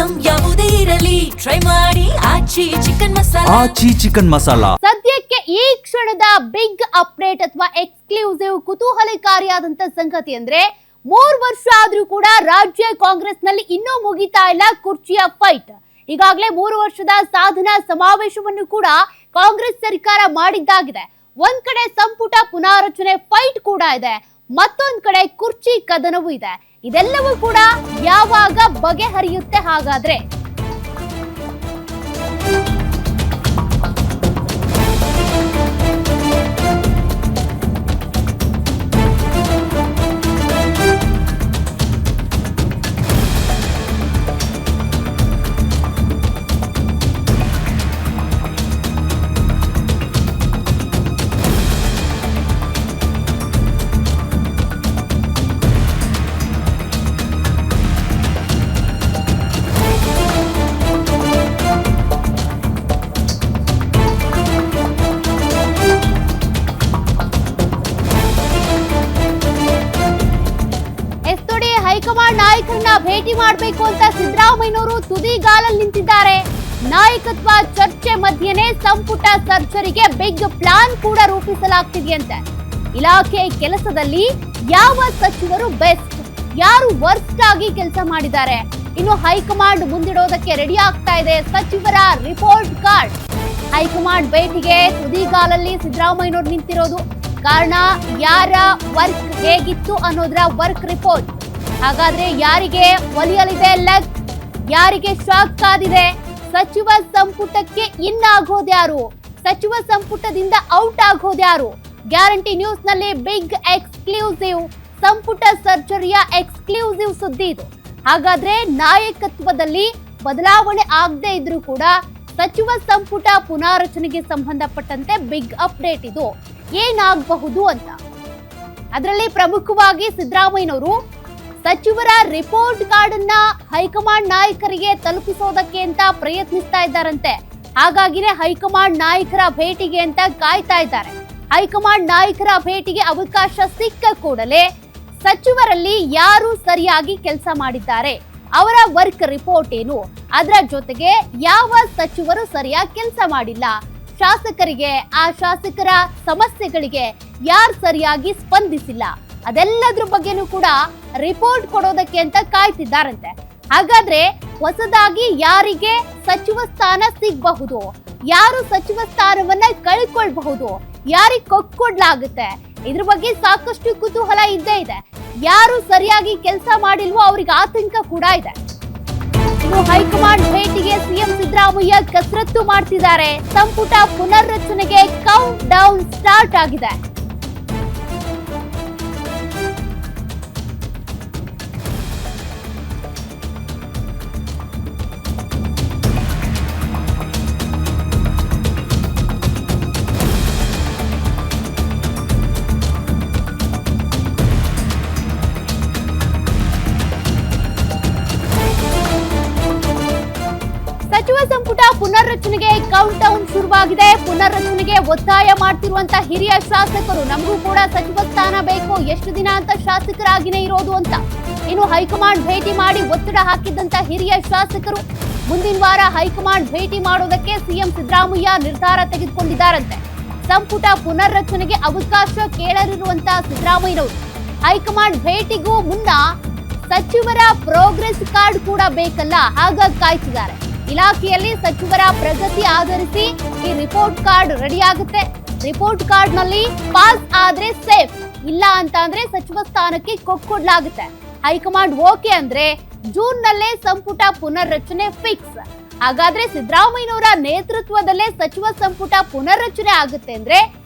Item ಯಾವುದೇ ಇರಲಿ try ಮಾಡಿ ಆಚಿ ಚಿಕನ್ ಮಸಾಲಾ. ಸದ್ಯಕ್ಕೆ ಈ ಕ್ಷಣದ ಬಿಗ್ ಅಪ್ಡೇಟ್ ಅಥವಾ ಎಕ್ಸ್ಕ್ಲೂಸಿವ್ ಕುತೂಹಲಕಾರಿಯಾದಂತ ಸಂಗತಿ ಅಂದ್ರೆ 3 ವರ್ಷ ಆದ್ರೂ ಕೂಡ ರಾಜ್ಯ ಕಾಂಗ್ರೆಸ್ ನಲ್ಲಿ ಇನ್ನೂ ಮುಗಿತಾ ಇಲ್ಲ ಕುರ್ಚಿಯ ಫೈಟ್. ಈಗಾಗಲೇ 3 ವರ್ಷದ ಸಾಧನಾ ಸಮಾವೇಶವನ್ನು ಕೂಡ ಕಾಂಗ್ರೆಸ್ ಸರ್ಕಾರ ಮಾಡಿದ್ದಾಗಿದೆ. ಒಂದ್ ಕಡೆ ಸಂಪುಟ ಪುನಾರಚನೆ ಫೈಟ್ ಕೂಡ ಇದೆ, ಮತ್ತೊಂದ್ ಕಡೆ ಕುರ್ಚಿ ಕದನವೂ ಇದೆ. ಇದೆಲ್ಲವೂ ಕೂಡ ಯಾವಾಗ ಬಗೆಹರಿಯುತ್ತೆ ಹಾಗಾದ್ರೆ? ಹೈಕಮಾಂಡ್ ನಾಯಕರನ್ನ ಭೇಟಿ ಮಾಡಬೇಕು ಅಂತ ಸಿದ್ದರಾಮಯ್ಯನವರು ತುದಿಗಾಲಲ್ಲಿ ನಿಂತಿದ್ದಾರೆ. ನಾಯಕತ್ವ ಚರ್ಚೆ ಮಧ್ಯೆನೇ ಸಂಪುಟ ಸರ್ಜರಿಗೆ ಬಿಗ್ ಪ್ಲಾನ್ ಕೂಡ ರೂಪಿಸಲಾಗ್ತಿದೆಯಂತೆ. ಇಲಾಖೆ ಕೆಲಸದಲ್ಲಿ ಯಾವ ಸಚಿವರು ಬೆಸ್ಟ್, ಯಾರು ವರ್ಸ್ಟ್ ಆಗಿ ಕೆಲಸ ಮಾಡಿದ್ದಾರೆ, ಇನ್ನು ಹೈಕಮಾಂಡ್ ಮುಂದಿಡೋದಕ್ಕೆ ರೆಡಿ ಆಗ್ತಾ ಇದೆ ಸಚಿವರ ರಿಪೋರ್ಟ್ ಕಾರ್ಡ್. ಹೈಕಮಾಂಡ್ ಭೇಟಿಗೆ ತುದಿಗಾಲಲ್ಲಿ ಸಿದ್ದರಾಮಯ್ಯನವರು ನಿಂತಿರೋದು ಕಾರಣ ಯಾರ ವರ್ಕ್ ಹೇಗಿತ್ತು ಅನ್ನೋದರ ವರ್ಕ್ ರಿಪೋರ್ಟ್. ಹಾಗಾದ್ರೆ ಯಾರಿಗೆ ಒಲಿಯಲಿದೆ ಲಕ್, ಯಾರಿಗೆ ಶಾಕ್ ಕಾದಿದೆ? ಸಚಿವ ಸಂಪುಟಕ್ಕೆ ಇನ್ ಆಗೋದ್ಯಾರು, ಸಚಿವ ಸಂಪುಟದಿಂದ ಔಟ್ ಆಗೋದ್ಯಾರು? ಗ್ಯಾರಂಟಿ ನ್ಯೂಸ್ ನಲ್ಲಿ ಬಿಗ್ ಎಕ್ಸ್ಕ್ಲೂಸಿವ್ ಸಂಪುಟ ಸರ್ಜರಿಯ ಎಕ್ಸ್ಕ್ಲೂಸಿವ್ ಸುದ್ದಿ ಇದು. ಹಾಗಾದ್ರೆ ನಾಯಕತ್ವದಲ್ಲಿ ಬದಲಾವಣೆ ಆಗದೆ ಇದ್ರೂ ಕೂಡ ಸಚಿವ ಸಂಪುಟ ಪುನಾರಚನೆಗೆ ಸಂಬಂಧಪಟ್ಟಂತೆ ಬಿಗ್ ಅಪ್ಡೇಟ್ ಇದು. ಏನಾಗಬಹುದು ಅಂತ ಅದರಲ್ಲಿ ಪ್ರಮುಖವಾಗಿ ಸಿದ್ದರಾಮಯ್ಯನವರು ಸಚಿವರ ರಿಪೋರ್ಟ್ ಕಾರ್ಡ್ ಅನ್ನ ಹೈಕಮಾಂಡ್ ನಾಯಕರಿಗೆ ತಲುಪಿಸೋದಕ್ಕೆ ಅಂತ ಪ್ರಯತ್ನಿಸ್ತಾ ಇದ್ದಾರಂತೆ. ಹಾಗಾಗಿನೇ ಹೈಕಮಾಂಡ್ ನಾಯಕರ ಭೇಟಿಗೆ ಅಂತ ಕಾಯ್ತಾ ಇದ್ದಾರೆ. ಹೈಕಮಾಂಡ್ ನಾಯಕರ ಭೇಟಿಗೆ ಅವಕಾಶ ಸಿಕ್ಕ ಕೂಡಲೇ ಸಚಿವರಲ್ಲಿ ಯಾರು ಸರಿಯಾಗಿ ಕೆಲಸ ಮಾಡಿದ್ದಾರೆ, ಅವರ ವರ್ಕ್ ರಿಪೋರ್ಟ್ ಏನು, ಅದರ ಜೊತೆಗೆ ಯಾವ ಸಚಿವರು ಸರಿಯಾಗಿ ಕೆಲಸ ಮಾಡಿಲ್ಲ, ಶಾಸಕರಿಗೆ ಆ ಶಾಸಕರ ಸಮಸ್ಯೆಗಳಿಗೆ ಯಾರು ಸರಿಯಾಗಿ ಸ್ಪಂದಿಸಿಲ್ಲ, ಅದೆಲ್ಲದ್ರ ಬಗ್ಗೆನೂ ಕೂಡ ರಿಪೋರ್ಟ್ ಕೊಡೋದಕ್ಕೆ ಅಂತ ಕಾಯ್ತಿದ್ದಾರಂತೆ. ಹಾಗಾದ್ರೆ ಹೊಸದಾಗಿ ಯಾರಿಗೆ ಸಚಿವ ಸ್ಥಾನ ಸಿಗಬಹುದು, ಯಾರು ಸಚಿವ ಸ್ಥಾನವನ್ನ ಕಳ್ಕೊಳ್ಬಹುದು, ಯಾರಿಗೆ ಕೊಟ್ಕೊಡ್ಲಾಗುತ್ತೆ, ಇದ್ರ ಬಗ್ಗೆ ಸಾಕಷ್ಟು ಕುತೂಹಲ ಇದ್ದೇ ಇದೆ. ಯಾರು ಸರಿಯಾಗಿ ಕೆಲಸ ಮಾಡಿಲ್ವೋ ಅವ್ರಿಗೆ ಆತಂಕ ಕೂಡ ಇದೆ. ಇನ್ನು ಹೈಕಮಾಂಡ್ ಭೇಟಿಗೆ ಸಿಎಂ ಸಿದ್ದರಾಮಯ್ಯ ಕಸರತ್ತು ಮಾಡ್ತಿದ್ದಾರೆ. ಸಂಪುಟ ಪುನರ್ರಚನೆಗೆ ಕೌಂಟ್ ಡೌನ್ ಸ್ಟಾರ್ಟ್ ಆಗಿದೆ. ಸಚಿವ ಸಂಪುಟ ಪುನರ್ರಚನೆಗೆ ಕೌಂಟ್ ಡೌನ್ ಶುರುವಾಗಿದೆ. ಪುನರ್ರಚನೆಗೆ ಒತ್ತಾಯ ಮಾಡ್ತಿರುವಂತ ಹಿರಿಯ ಶಾಸಕರು, ನಮಗೂ ಕೂಡ ಸಚಿವ ಸ್ಥಾನ ಬೇಕು, ಎಷ್ಟು ದಿನ ಅಂತ ಶಾಸಕರಾಗಿನೇ ಇರೋದು ಅಂತ. ಇನ್ನು ಹೈಕಮಾಂಡ್ ಭೇಟಿ ಮಾಡಿ ಒತ್ತಡ ಹಾಕಿದ್ದಂತ ಹಿರಿಯ ಶಾಸಕರು ಮುಂದಿನ ವಾರ ಹೈಕಮಾಂಡ್ ಭೇಟಿ ಮಾಡೋದಕ್ಕೆ ಸಿಎಂ ಸಿದ್ದರಾಮಯ್ಯ ನಿರ್ಧಾರ ತೆಗೆದುಕೊಂಡಿದ್ದಾರಂತೆ. ಸಂಪುಟ ಪುನರ್ರಚನೆಗೆ ಅವಕಾಶ ಕೇಳಲಿರುವಂತ ಸಿದ್ದರಾಮಯ್ಯನವರು ಹೈಕಮಾಂಡ್ ಭೇಟಿಗೂ ಮುನ್ನ ಸಚಿವರ ಪ್ರೋಗ್ರೆಸ್ ಕಾರ್ಡ್ ಕೂಡ ಬೇಕಲ್ಲ, ಹಾಗಾಗಿ ಕಾಯ್ತಿದ್ದಾರೆ. ಇಲಾಖೆಯಲ್ಲಿ ಸಚಿವರ ಪ್ರಗತಿ ಆಧರಿಸಿ ಈ ರಿಪೋರ್ಟ್ ಕಾರ್ಡ್ ರೆಡಿ ಆಗುತ್ತೆ. ರಿಪೋರ್ಟ್ ಕಾರ್ಡ್ ನಲ್ಲಿ ಪಾಸ್ ಆದ್ರೆ ಸೇಫ್, ಇಲ್ಲ ಅಂತ ಅಂದ್ರೆ ಸಚಿವ ಸ್ಥಾನಕ್ಕೆ ಕೊಡ್ಲಾಗುತ್ತೆ. ಹೈಕಮಾಂಡ್ ಓಕೆ ಅಂದ್ರೆ ಜೂನ್ ನಲ್ಲೇ ಸಂಪುಟ ಪುನರ್ರಚನೆ ಫಿಕ್ಸ್. ಹಾಗಾದ್ರೆ ಸಿದ್ದರಾಮಯ್ಯನವರ ನೇತೃತ್ವದಲ್ಲೇ ಸಚಿವ ಸಂಪುಟ ಪುನರ್ರಚನೆ ಆಗುತ್ತೆ ಅಂದ್ರೆ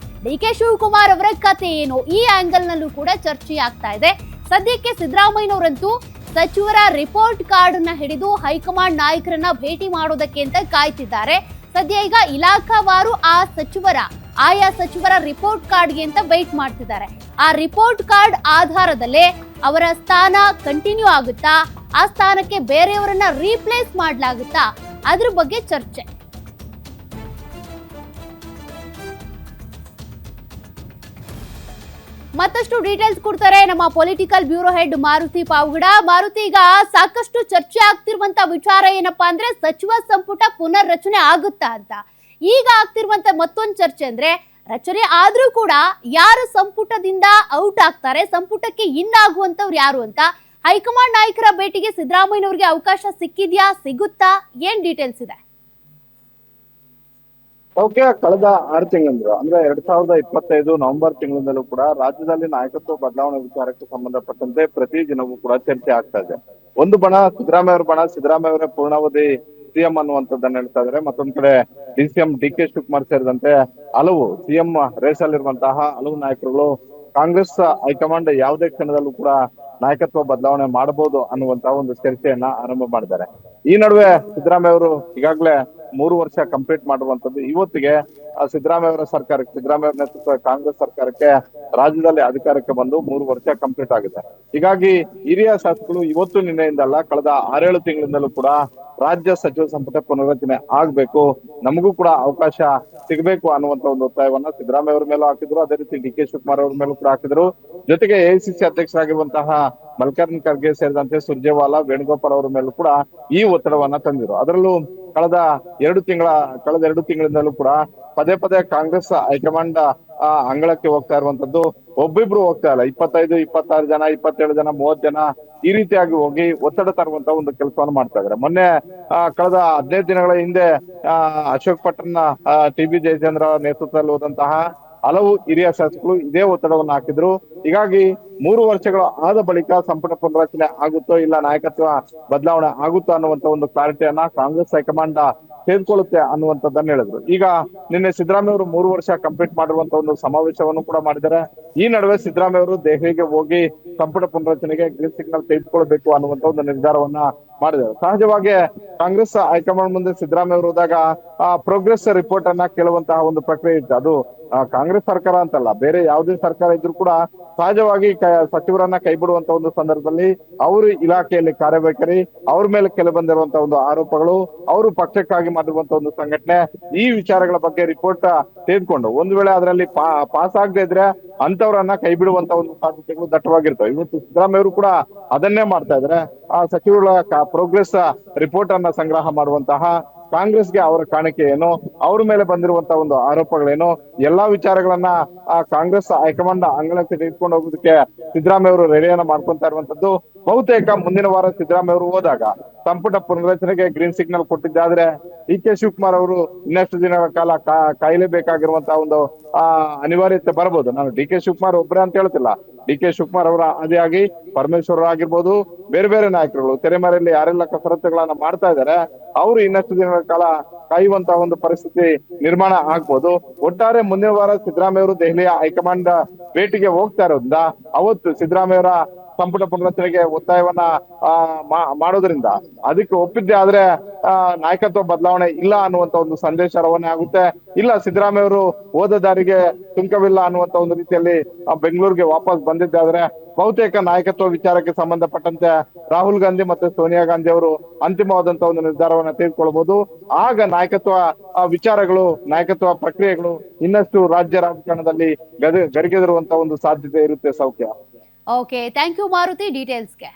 ಡಿಕೆ ಶಿವಕುಮಾರ್ ಅವರ ಕತೆ ಏನು? ಈ ಆಂಗಲ್ ನಲ್ಲೂ ಕೂಡ ಚರ್ಚೆ ಆಗ್ತಾ ಇದೆ. ಸದ್ಯಕ್ಕೆ ಸಿದ್ದರಾಮಯ್ಯನವರಂತೂ ಸಚಿವರ ರಿಪೋರ್ಟ್ ಕಾರ್ಡ್ ಅನ್ನ ಹಿಡಿದು ಹೈಕಮಾಂಡ್ ನಾಯಕರನ್ನ ಭೇಟಿ ಮಾಡೋದಕ್ಕೆ ಅಂತ ಕಾಯ್ತಿದ್ದಾರೆ. ಸದ್ಯ ಈಗ ಇಲಾಖಾವಾರು ಆಯಾ ಸಚಿವರ ರಿಪೋರ್ಟ್ ಕಾರ್ಡ್ಗೆ ಅಂತ ವೇಟ್ ಮಾಡ್ತಿದ್ದಾರೆ. ಆ ರಿಪೋರ್ಟ್ ಕಾರ್ಡ್ ಆಧಾರದಲ್ಲೇ ಅವರ ಸ್ಥಾನ ಕಂಟಿನ್ಯೂ ಆಗುತ್ತಾ, ಆ ಸ್ಥಾನಕ್ಕೆ ಬೇರೆಯವರನ್ನ ರೀಪ್ಲೇಸ್ ಮಾಡಲಾಗುತ್ತಾ, ಅದ್ರ ಬಗ್ಗೆ ಚರ್ಚೆ. ಮತ್ತಷ್ಟು ಡೀಟೇಲ್ಸ್ ಕೊಡ್ತಾರೆ ನಮ್ಮ political bureau head Maruti Pavagada. Maruti, ಈಗ ಸಾಕಷ್ಟು ಚರ್ಚೆ ಆಗ್ತಿರುವಂತ ವಿಚಾರ ಏನಪ್ಪಾ ಅಂದ್ರೆ ಸಚಿವ ಸಂಪುಟ ಪುನರ್ ರಚನೆ ಆಗುತ್ತಾ ಅಂತ. ಈಗ ಆಗ್ತಿರುವಂತ ಮತ್ತೊಂದು ಚರ್ಚೆ ಅಂದ್ರೆ ರಚನೆ ಆದ್ರೂ ಕೂಡ ಯಾರು ಸಂಪುಟದಿಂದ ಔಟ್ ಆಗ್ತಾರೆ, ಸಂಪುಟಕ್ಕೆ ಇನ್ ಆಗುವಂತವ್ರು ಯಾರು ಅಂತ. ಹೈಕಮಾಂಡ್ ನಾಯಕರ ಭೇಟಿಗೆ ಸಿದ್ದರಾಮಯ್ಯನವರಿಗೆ ಅವಕಾಶ ಸಿಕ್ಕಿದ್ಯಾ, ಸಿಗುತ್ತಾ, ಏನ್ ಡೀಟೇಲ್ಸ್ ಇದೆ? ಓಕೆ, ಕಳೆದ 6 ತಿಂಗಳಿಂದ ಅಂದ್ರೆ 2025 ನವೆಂಬರ್ ತಿಂಗಳಿಂದಲೂ ಕೂಡ ರಾಜ್ಯದಲ್ಲಿ ನಾಯಕತ್ವ ಬದಲಾವಣೆ ವಿಚಾರಕ್ಕೆ ಸಂಬಂಧಪಟ್ಟಂತೆ ಪ್ರತಿ ದಿನವೂ ಕೂಡ ಚರ್ಚೆ ಆಗ್ತಾ ಇದೆ. ಒಂದು ಬಣ ಸಿದ್ದರಾಮಯ್ಯ ಅವರ ಬಣ, ಸಿದ್ದರಾಮಯ್ಯ ಅವರೇ ಪೂರ್ಣಾವಧಿ ಸಿಎಂ ಅನ್ನುವಂಥದ್ದನ್ನ ಹೇಳ್ತಾ ಇದ್ದಾರೆ. ಮತ್ತೊಂದ್ ಕಡೆ ಡಿಸಿಎಂ ಡಿ.ಕೆ. ಶಿವಕುಮಾರ್ ಸೇರಿದಂತೆ ಹಲವು ಸಿಎಂ ರೇಸ್ ಅಲ್ಲಿರುವಂತಹ ಹಲವು ನಾಯಕರುಗಳು ಕಾಂಗ್ರೆಸ್ ಹೈಕಮಾಂಡ್ ಯಾವುದೇ ಕ್ಷಣದಲ್ಲೂ ಕೂಡ ನಾಯಕತ್ವ ಬದಲಾವಣೆ ಮಾಡಬಹುದು ಅನ್ನುವಂತಹ ಒಂದು ಚರ್ಚೆಯನ್ನ ಆರಂಭ ಮಾಡಿದ್ದಾರೆ. ಈ ನಡುವೆ ಸಿದ್ದರಾಮಯ್ಯ ಅವರು ಈಗಾಗಲೇ 3 ವರ್ಷ ಕಂಪ್ಲೀಟ್ ಮಾಡಿರುವಂತದ್ದು. ಇವತ್ತಿಗೆ ಸಿದ್ದರಾಮಯ್ಯ ಅವರ ಸರ್ಕಾರಕ್ಕೆ, ಸಿದ್ದರಾಮಯ್ಯ ಅವರ ನೇತೃತ್ವದ ಕಾಂಗ್ರೆಸ್ ಸರ್ಕಾರಕ್ಕೆ ರಾಜ್ಯದಲ್ಲಿ ಅಧಿಕಾರಕ್ಕೆ ಬಂದು 3 ವರ್ಷ ಕಂಪ್ಲೀಟ್ ಆಗಿದೆ. ಹೀಗಾಗಿ ಹಿರಿಯ ಶಾಸಕರು ಇವತ್ತು ನಿನ್ನೆಯಿಂದಲ್ಲ, ಕಳೆದ 6-7 ತಿಂಗಳಿಂದಲೂ ಕೂಡ ರಾಜ್ಯ ಸಚಿವ ಸಂಪುಟ ಪುನರ್ರಚನೆ ಆಗ್ಬೇಕು, ನಮಗೂ ಕೂಡ ಅವಕಾಶ ಸಿಗಬೇಕು ಅನ್ನುವಂತ ಒಂದು ಒತ್ತಾಯವನ್ನ ಸಿದ್ದರಾಮಯ್ಯ ಅವರ ಮೇಲೂ ಹಾಕಿದ್ರು. ಅದೇ ರೀತಿ ಡಿ.ಕೆ. ಶಿವಕುಮಾರ್ ಅವರ ಮೇಲೂ ಕೂಡ ಹಾಕಿದ್ರು. ಜೊತೆಗೆ ಎಐಸಿಸಿ ಅಧ್ಯಕ್ಷರಾಗಿರುವಂತಹ ಮಲ್ಲಿಕಾರ್ಜುನ್ ಖರ್ಗೆ ಸೇರಿದಂತೆ ಸುರ್ಜೇವಾಲಾ, ವೇಣುಗೋಪಾಲ್ ಅವರ ಮೇಲೂ ಕೂಡ ಈ ಒತ್ತಡವನ್ನ ತಂದಿದ್ರು. ಅದರಲ್ಲೂ ಕಳೆದ 2 ತಿಂಗಳಿಂದಲೂ ಕೂಡ ಪದೇ ಪದೇ ಕಾಂಗ್ರೆಸ್ ಹೈಕಮಾಂಡ್ ಅಂಗಳಕ್ಕೆ ಹೋಗ್ತಾ ಇರುವಂತದ್ದು. ಒಬ್ಬಿಬ್ರು ಹೋಗ್ತಾ ಇಲ್ಲ, 25, 26 ಜನ, 27 ಜನ, 30 ಜನ ಈ ರೀತಿಯಾಗಿ ಹೋಗಿ ಒತ್ತಡ ತರುವಂತ ಒಂದು ಕೆಲಸವನ್ನು ಮಾಡ್ತಾ ಇದ್ದಾರೆ. ಮೊನ್ನೆ ಕಳೆದ 15 ದಿನಗಳ ಹಿಂದೆ ಅಶೋಕ್ ಪಟ್ಟಣ ಟಿ.ಬಿ. ಜಯಚಂದ್ರ ನೇತೃತ್ವದಲ್ಲಿ ಹೋದಂತಹ ಹಲವು ಹಿರಿಯ ಶಾಸಕರು ಇದೇ ಒತ್ತಡವನ್ನು ಹಾಕಿದ್ರು. ಹೀಗಾಗಿ 3 ವರ್ಷಗಳು ಆದ ಬಳಿಕ ಸಂಪುಟ ಪುನರ್ರಚನೆ ಆಗುತ್ತೋ ಇಲ್ಲ ನಾಯಕತ್ವ ಬದಲಾವಣೆ ಆಗುತ್ತೋ ಅನ್ನುವಂತ ಒಂದು ಕ್ಲಾರಿಟಿಯನ್ನ ಕಾಂಗ್ರೆಸ್ ಹೈಕಮಾಂಡ್ ತೆಗೆದುಕೊಳ್ಳುತ್ತೆ ಅನ್ನುವಂಥದ್ದನ್ನ ಹೇಳಿದ್ರು. ಈಗ ನಿನ್ನೆ ಸಿದ್ದರಾಮಯ್ಯ ಅವರು 3 ವರ್ಷ ಕಂಪ್ಲೀಟ್ ಮಾಡಿರುವಂತ ಒಂದು ಸಮಾವೇಶವನ್ನು ಕೂಡ ಮಾಡಿದ್ದಾರೆ. ಈ ನಡುವೆ ಸಿದ್ದರಾಮಯ್ಯ ಅವರು ದೆಹಲಿಗೆ ಹೋಗಿ ಸಂಪುಟ ಪುನರ್ರಚನೆಗೆ ಗ್ರೀನ್ ಸಿಗ್ನಲ್ ತೆಗೆದುಕೊಳ್ಬೇಕು ಅನ್ನುವಂತ ಒಂದು ನಿರ್ಧಾರವನ್ನ ಮಾಡಿದ್ದಾರೆ. ಸಹಜವಾಗಿ ಕಾಂಗ್ರೆಸ್ ಹೈಕಮಾಂಡ್ ಮುಂದೆ ಸಿದ್ದರಾಮಯ್ಯ ಅವರು ಹೋದಾಗ ಪ್ರೋಗ್ರೆಸ್ ರಿಪೋರ್ಟ್ ಅನ್ನ ಕೇಳುವಂತಹ ಒಂದು ಪ್ರಕ್ರಿಯೆ ಇತ್ತು. ಅದು ಕಾಂಗ್ರೆಸ್ ಸರ್ಕಾರ ಅಂತಲ್ಲ, ಬೇರೆ ಯಾವುದೇ ಸರ್ಕಾರ ಇದ್ರೂ ಕೂಡ ಸಹಜವಾಗಿ ಸಚಿವರನ್ನ ಕೈ ಬಿಡುವಂತ ಒಂದು ಸಂದರ್ಭದಲ್ಲಿ ಅವರು ಇಲಾಖೆಯಲ್ಲಿ ಕಾರ್ಯವೈಖರಿ, ಅವ್ರ ಮೇಲೆ ಕೆಲ ಬಂದಿರುವಂತಹ ಒಂದು ಆರೋಪಗಳು, ಅವರು ಪಕ್ಷಕ್ಕಾಗಿ ಮಾಡಿರುವಂತಹ ಒಂದು ಸಂಘಟನೆ, ಈ ವಿಚಾರಗಳ ಬಗ್ಗೆ ರಿಪೋರ್ಟ್ ತೆಗೆದುಕೊಂಡು ಒಂದು ವೇಳೆ ಅದರಲ್ಲಿ ಪಾಸ್ ಆಗದೆ ಇದ್ರೆ ಅಂತವರನ್ನ ಕೈ ಬಿಡುವಂತ ಒಂದು ಸಾಧ್ಯತೆಗಳು ದಟ್ಟವಾಗಿರ್ತವೆ. ಇವತ್ತು ಸಿದ್ದರಾಮಯ್ಯ ಅವರು ಕೂಡ ಅದನ್ನೇ ಮಾಡ್ತಾ ಇದ್ದಾರೆ. ಆ ಸಚಿವರ ಪ್ರೋಗ್ರೆಸ್ ರಿಪೋರ್ಟ್ ಅನ್ನ ಸಂಗ್ರಹ ಮಾಡುವಂತಹ ಕಾಂಗ್ರೆಸ್ಗೆ ಅವರ ಕಾಣಿಕೆ ಏನು, ಅವ್ರ ಮೇಲೆ ಬಂದಿರುವಂತಹ ಒಂದು ಆರೋಪಗಳೇನು, ಎಲ್ಲಾ ವಿಚಾರಗಳನ್ನ ಕಾಂಗ್ರೆಸ್ ಹೈಕಮಾಂಡ್ ಅಂಗಳಕ್ಕೆ ತೆಗೆದುಕೊಂಡು ಹೋಗೋದಕ್ಕೆ ಸಿದ್ದರಾಮಯ್ಯ ಅವರು ರೆಡಿಯನ್ನ ಮಾಡ್ಕೊಂತಾ ಇರುವಂತದ್ದು. ಬಹುತೇಕ ಮುಂದಿನ ವಾರ ಸಿದ್ದರಾಮಯ್ಯ ಅವರು ಹೋದಾಗ ಸಂಪುಟ ಪುನರ್ರಚನೆಗೆ ಗ್ರೀನ್ ಸಿಗ್ನಲ್ ಕೊಟ್ಟಿದ್ದಾದ್ರೆ ಡಿ.ಕೆ. ಶಿವಕುಮಾರ್ ಅವರು ಇನ್ನಷ್ಟು ದಿನಗಳ ಕಾಲ ಕಾಯಲೇಬೇಕಾಗಿರುವಂತಹ ಒಂದು ಅನಿವಾರ್ಯತೆ ಬರಬಹುದು. ನಾನು ಡಿ.ಕೆ. ಶಿವಕುಮಾರ್ ಒಬ್ಬರೇ ಅಂತ ಹೇಳ್ತಿಲ್ಲ. ಡಿ.ಕೆ. ಶಿವಕುಮಾರ್ ಅವರ ಆದಿಯಾಗಿ ಪರಮೇಶ್ವರ್ ಆಗಿರ್ಬೋದು, ಬೇರೆ ಬೇರೆ ನಾಯಕರುಗಳು ತೆರೆಮರೆಯಲ್ಲಿ ಯಾರೆಲ್ಲ ಕಸರತ್ತುಗಳನ್ನ ಮಾಡ್ತಾ ಇದ್ದಾರೆ ಅವರು ಇನ್ನಷ್ಟು ದಿನಗಳ ಕಾಲ ಕಾಯುವಂತಹ ಒಂದು ಪರಿಸ್ಥಿತಿ ನಿರ್ಮಾಣ ಆಗ್ಬೋದು. ಒಟ್ಟಾರೆ ಮುಂದಿನ ವಾರ ಸಿದ್ದರಾಮಯ್ಯ ಅವರು ದೆಹಲಿಯ ಹೈಕಮಾಂಡ್ ಭೇಟಿಗೆ ಹೋಗ್ತಾ ಇರೋದ್ರಿಂದ ಅವತ್ತು ಸಿದ್ದರಾಮಯ್ಯ ಅವರ ಸಂಪುಟ ಪುನರ್ರಚನೆಗೆ ಒತ್ತಾಯವನ್ನ ಮಾಡೋದ್ರಿಂದ ಅದಕ್ಕೆ ಒಪ್ಪಿದ್ದೆ ಆದ್ರೆ ನಾಯಕತ್ವ ಬದಲಾವಣೆ ಇಲ್ಲ ಅನ್ನುವಂತ ಒಂದು ಸಂದೇಶ ರವಾನೆ ಆಗುತ್ತೆ. ಇಲ್ಲ, ಸಿದ್ದರಾಮಯ್ಯ ಅವರು ಹೋದ ದಾರಿಗೆ ಸುಂಕವಿಲ್ಲ ಅನ್ನುವಂತ ಒಂದು ರೀತಿಯಲ್ಲಿ ಬೆಂಗಳೂರಿಗೆ ವಾಪಸ್ ಬಂದಿದ್ದಾದ್ರೆ ಬಹುತೇಕ ನಾಯಕತ್ವ ವಿಚಾರಕ್ಕೆ ಸಂಬಂಧಪಟ್ಟಂತೆ ರಾಹುಲ್ ಗಾಂಧಿ ಮತ್ತೆ ಸೋನಿಯಾ ಗಾಂಧಿ ಅವರು ಅಂತಿಮವಾದಂತಹ ಒಂದು ನಿರ್ಧಾರವನ್ನ ತೆಗೆದುಕೊಳ್ಬಹುದು. ಆಗ ನಾಯಕತ್ವ ವಿಚಾರಗಳು, ನಾಯಕತ್ವ ಪ್ರಕ್ರಿಯೆಗಳು ಇನ್ನಷ್ಟು ರಾಜ್ಯ ರಾಜಕಾರಣದಲ್ಲಿ ಗರಿಗೆದರುವಂತ ಒಂದು ಸಾಧ್ಯತೆ ಇರುತ್ತೆ. ಸೌಖ್ಯ. Okay, thank you Maruti ಡೀಟೇಲ್ಸ್ಗೆ.